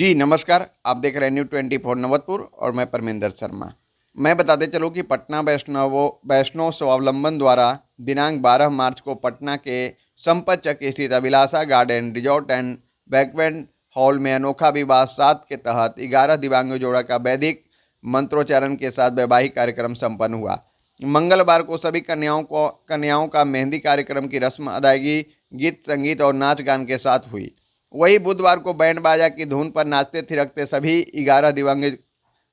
जी नमस्कार, आप देख रहे हैं न्यूज़ 24 नवतपुर और मैं परमेंद्र शर्मा। मैं बताते चलूँ कि पटना वैष्णव स्वावलंबन द्वारा दिनांक 12 मार्च को पटना के संपत चक स्थित Abhilasha garden resort and banquet hall में अनोखा विवाह 7 के तहत 11 दिव्यांग जोड़ा का वैदिक मंत्रोच्चारण के साथ वैवाहिक कार्यक्रम संपन्न हुआ। मंगलवार को सभी कन्याओं का मेहंदी कार्यक्रम की रस्म अदायगी गीत संगीत और नाच गान के साथ हुई। वही बुधवार को बैंड बाजा की धुन पर नाचते थिरकते सभी 11 दिव्यांग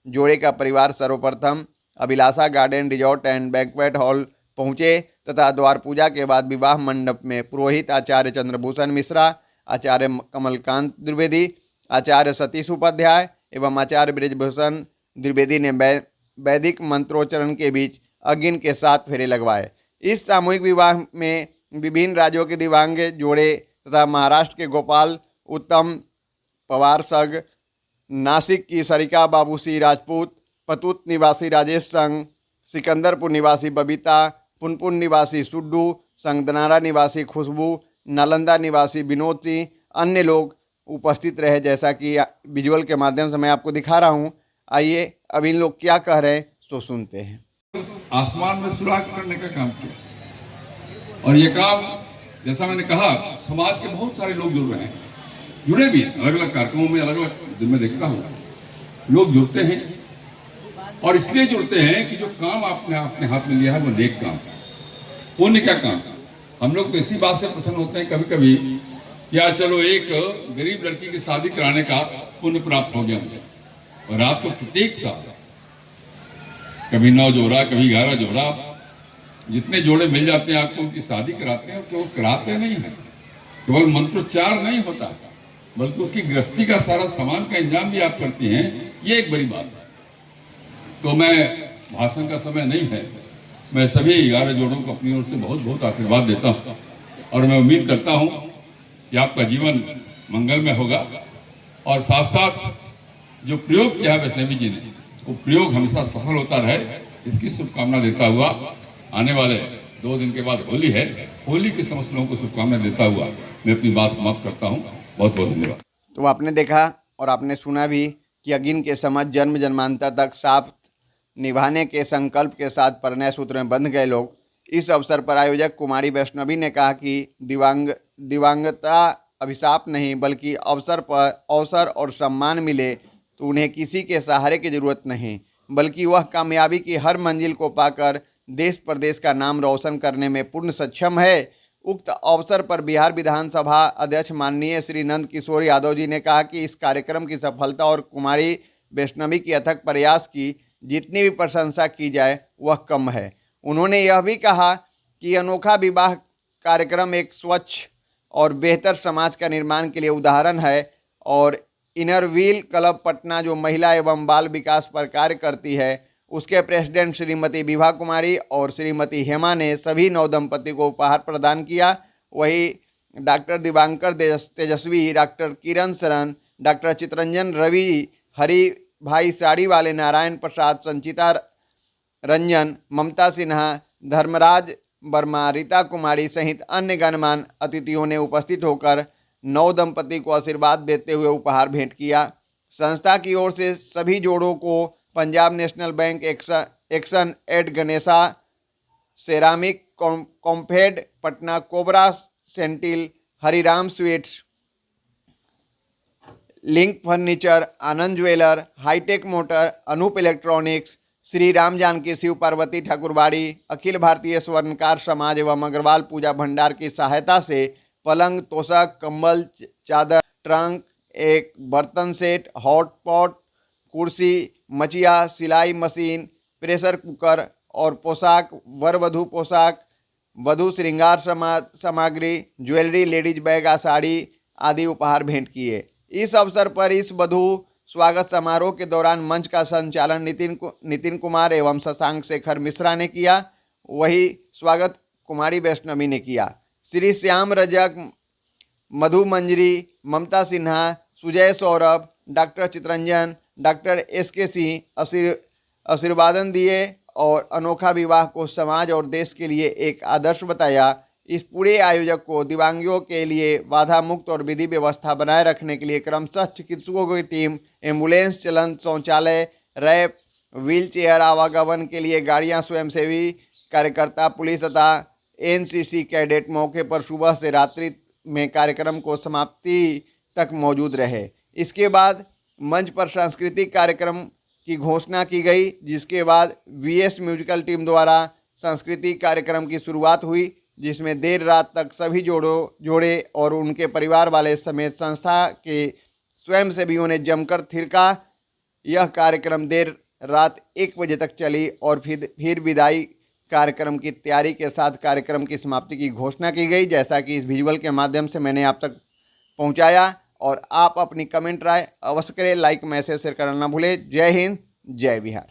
जोड़े का परिवार सर्वप्रथम Abhilasha garden resort and banquet hall पहुंचे तथा द्वार पूजा के बाद विवाह मंडप में पुरोहित आचार्य चंद्रभूषण मिश्रा, आचार्य कमलकांत द्विवेदी, आचार्य सतीश उपाध्याय एवं आचार्य ब्रिजभूषण द्विवेदी ने वैदिक मंत्रोच्चारण के बीच अग्नि के 7 फेरे लगवाए। इस सामूहिक विवाह में विभिन्न राज्यों के दिव्यांग जोड़े तथा महाराष्ट्र के गोपाल उत्तम पवार संघ, नासिक की सरिका बाबूसी राजपूत, पतूत निवासी राजेश संघ, सिकंदरपुर निवासी बबीता, पुनपुन निवासी सुड्डू, संगदनारा निवासी खुशबू, नालंदा निवासी विनोद सिंह, अन्य लोग उपस्थित रहे। जैसा कि विजुअल के माध्यम से मैं आपको दिखा रहा हूं। आइए अब इन लोग क्या कह रहे हैं तो सुनते हैं। आसमान में सुराग करने का काम किया और ये काम जैसा मैंने कहा समाज के बहुत सारे लोग जुड़ रहे हैं, जुड़े भी हैं। अलग अलग कार्यक्रमों में अलग अलग दिन में देखता हूँ लोग जुड़ते हैं और इसलिए जुड़ते हैं कि जो काम आपने अपने हाथ में लिया है वो नेक काम, पुण्य का काम। हम लोग तो इसी बात से प्रसन्न होते हैं कभी कभी क्या चलो एक गरीब लड़की की शादी कराने का पुण्य प्राप्त हो गया मुझे। और आपको प्रत्येक साल कभी 9 जोड़ा कभी 11 जोड़ा जितने जोड़े मिल जाते हैं आपको उनकी शादी कराते हैं। और केवल कराते नहीं है, केवल मंत्रोच्चार नहीं होता बल्कि उसकी गृहस्थी का सारा सामान का इंतजाम भी आप करती हैं। ये एक बड़ी बात है। तो मैं भाषण का समय नहीं है, मैं सभी 11 जोड़ों को अपनी ओर से बहुत बहुत आशीर्वाद देता हूँ और मैं उम्मीद करता हूँ कि आपका जीवन मंगलमय होगा। और साथ साथ जो प्रयोग किया है वैष्णवी जी ने वो प्रयोग हमेशा सफल होता रहे, इसकी शुभकामना देता हुआ आने वाले 2 दिन के बाद होली है, होली के समस्त लोगों को शुभकामना देता हुआ मैं अपनी बात समाप्त करता हूँ। बहुत बहुत धन्यवाद। तो आपने देखा और आपने सुना भी कि अग्नि के समझ जन्म जन्मांतर तक साथ निभाने के संकल्प के साथ परिणय सूत्र में बंध गए लोग। इस अवसर पर आयोजक कुमारी वैष्णवी ने कहा कि दिव्यांगता अभिशाप नहीं बल्कि अवसर और सम्मान मिले तो उन्हें किसी के सहारे की जरूरत नहीं, बल्कि वह कामयाबी की हर मंजिल को पाकर देश प्रदेश का नाम रोशन करने में पूर्ण सक्षम है। उक्त अवसर पर बिहार विधानसभा अध्यक्ष माननीय श्री नंद किशोर यादव जी ने कहा कि इस कार्यक्रम की सफलता और कुमारी वैष्णवी की अथक प्रयास की जितनी भी प्रशंसा की जाए वह कम है। उन्होंने यह भी कहा कि अनोखा विवाह कार्यक्रम एक स्वच्छ और बेहतर समाज का निर्माण के लिए उदाहरण है और इनर व्हील क्लब पटना जो महिला एवं बाल विकास पर कार्य करती है उसके प्रेसिडेंट श्रीमती विभा कुमारी और श्रीमती हेमा ने सभी नवदंपति को उपहार प्रदान किया। वही डॉक्टर दिवांकर तेजस्वी, डॉक्टर किरण शरण, डॉक्टर चितरंजन रवि, हरि भाई साड़ी वाले, नारायण प्रसाद, संचिता रंजन, ममता सिन्हा, धर्मराज वर्मा, रीता कुमारी सहित अन्य गणमान्य अतिथियों ने उपस्थित होकर नवदंपति को आशीर्वाद देते हुए उपहार भेंट किया। संस्था की ओर से सभी जोड़ों को Punjab national bank action aid Ganesha ceramic Comfed, Patna cobra सेंटिल, Hariram sweets, link furniture, Anand jeweller, hitech motor, Anup electronics, Shri Ram Janki Shiv Parvati Thakurbari, Akhil Bharatiya Swarnkar समाज एवं अग्रवाल पूजा भंडार की सहायता से पलंग, तोशक, कंबल, चादर, ट्रंक, एक बर्तन सेट, हॉट पॉट, कुर्सी, मचिया, सिलाई मशीन, प्रेशर कुकर और पोशाक, वर वधु पोशाक, वधु श्रृंगार सामग्री, ज्वेलरी, लेडीज बैग, साड़ी आदि उपहार भेंट किए। इस अवसर पर इस वधु स्वागत समारोह के दौरान मंच का संचालन नितिन कुमार एवं शशांक शेखर मिश्रा ने किया। वही स्वागत कुमारी वैष्णवी ने किया। Shri Shyam Rajak, Madhu Manjari, Mamta Sinha, Sujay Saurabh, doctor Chitranjan, doctor SK Singh आशीर्वादन दिए और अनोखा विवाह को समाज और देश के लिए एक आदर्श बताया। इस पूरे आयोजक को दिव्यांगों के लिए बाधा मुक्त और विधि व्यवस्था बनाए रखने के लिए क्रमशः चिकित्सकों की टीम, एम्बुलेंस, चलंत शौचालय, रैंप, व्हील चेयर आवागमन के लिए गाड़ियां, स्वयंसेवी कार्यकर्ता, पुलिस तथा एनसीसी कैडेट मौके पर सुबह से रात्रि में कार्यक्रम को समाप्ति तक मौजूद रहे। इसके बाद मंच पर सांस्कृतिक कार्यक्रम की घोषणा की गई, जिसके बाद वीएस म्यूजिकल टीम द्वारा सांस्कृतिक कार्यक्रम की शुरुआत हुई, जिसमें देर रात तक सभी जोड़े और उनके परिवार वाले समेत संस्था के स्वयंसेवियों ने जमकर थिरका। यह कार्यक्रम देर रात 1 बजे तक चली और फिर विदाई कार्यक्रम की तैयारी के साथ कार्यक्रम की समाप्ति की घोषणा की गई, जैसा कि इस विजुअल के माध्यम से मैंने आप तक पहुंचाया। और आप अपनी कमेंट राय अवश्य करें, लाइक, मैसेज, शेयर करना ना भूलें। जय हिंद, जय बिहार।